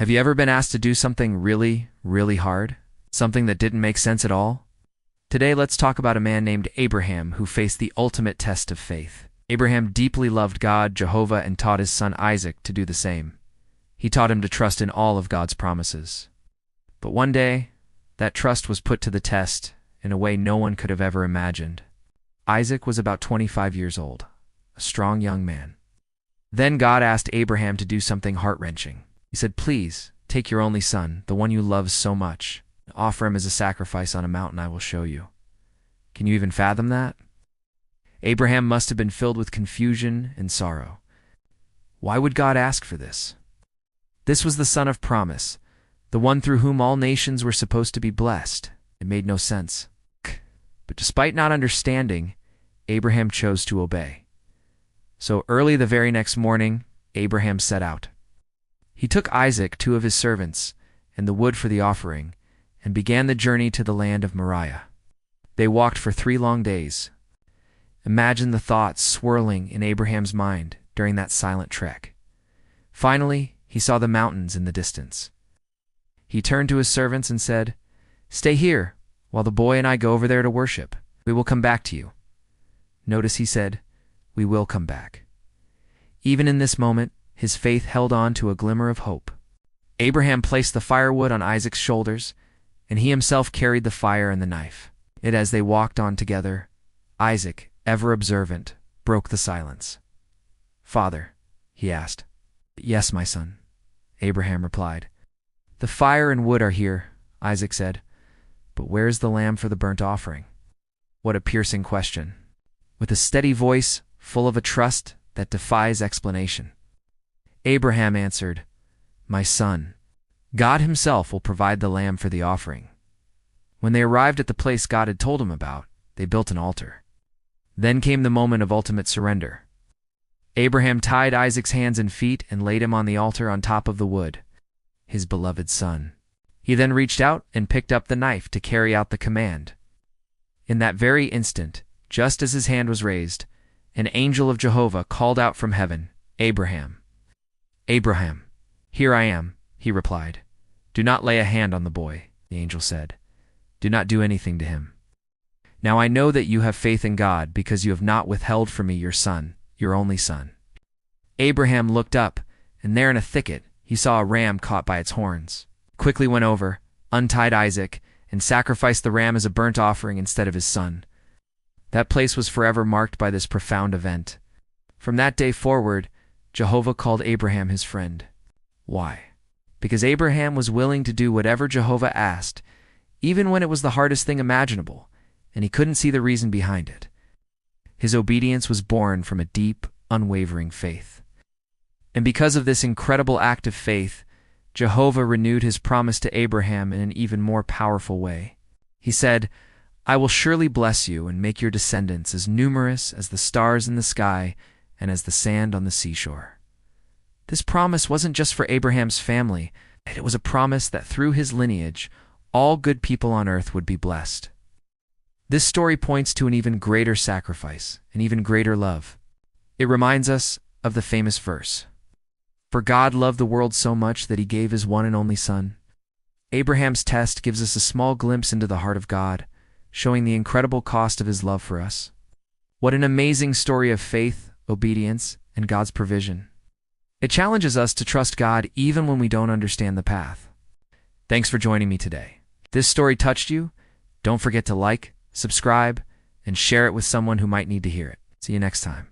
Have you ever been asked to do something really, really hard? Something that didn't make sense at all? Today, let's talk about a man named Abraham who faced the ultimate test of faith. Abraham deeply loved God, Jehovah, and taught his son Isaac to do the same. He taught him to trust in all of God's promises. But one day, that trust was put to the test in a way no one could have ever imagined. Isaac was about 25 years old, a strong young man. Then God asked Abraham to do something heart-wrenching. He said, "Please, take your only son, the one you love so much, and offer him as a sacrifice on a mountain I will show you." Can you even fathom that? Abraham must have been filled with confusion and sorrow. Why would God ask for this? This was the son of promise, the one through whom all nations were supposed to be blessed. It made no sense. But despite not understanding, Abraham chose to obey. So early the very next morning, Abraham set out. He took Isaac, 2 of his servants, and the wood for the offering, and began the journey to the land of Moriah. They walked for 3 long days. Imagine the thoughts swirling in Abraham's mind during that silent trek. Finally, he saw the mountains in the distance. He turned to his servants and said, "Stay here, while the boy and I go over there to worship. We will come back to you." Notice he said, "We will come back." Even in this moment, his faith held on to a glimmer of hope. Abraham placed the firewood on Isaac's shoulders, and he himself carried the fire and the knife. As they walked on together, Isaac, ever observant, broke the silence. "Father," he asked. "Yes, my son," Abraham replied. "The fire and wood are here," Isaac said. "But where is the lamb for the burnt offering?" What a piercing question. With a steady voice, full of a trust that defies explanation. Abraham answered, "My son, God himself will provide the lamb for the offering." When they arrived at the place God had told him about, they built an altar. Then came the moment of ultimate surrender. Abraham tied Isaac's hands and feet and laid him on the altar on top of the wood, his beloved son. He then reached out and picked up the knife to carry out the command. In that very instant, just as his hand was raised, an angel of Jehovah called out from heaven, "Abraham." "Abraham, here I am," he replied. "Do not lay a hand on the boy," the angel said. "Do not do anything to him. Now I know that you have faith in God because you have not withheld from me your son, your only son." Abraham looked up, and there in a thicket he saw a ram caught by its horns. He quickly went over, untied Isaac, and sacrificed the ram as a burnt offering instead of his son. That place was forever marked by this profound event. From that day forward, Jehovah called Abraham his friend. Why? Because Abraham was willing to do whatever Jehovah asked, even when it was the hardest thing imaginable, and he couldn't see the reason behind it. His obedience was born from a deep, unwavering faith. And because of this incredible act of faith, Jehovah renewed his promise to Abraham in an even more powerful way. He said, "I will surely bless you and make your descendants as numerous as the stars in the sky and as the sand on the seashore." This promise wasn't just for Abraham's family. It was a promise that through his lineage, all good people on earth would be blessed. This story points to an even greater sacrifice, an even greater love. It reminds us of the famous verse, "For God loved the world so much that he gave his one and only son." Abraham's test gives us a small glimpse into the heart of God, showing the incredible cost of his love for us. What an amazing story of faith, obedience, and God's provision. It challenges us to trust God even when we don't understand the path. Thanks for joining me today. If this story touched you, don't forget to like, subscribe, and share it with someone who might need to hear it. See you next time.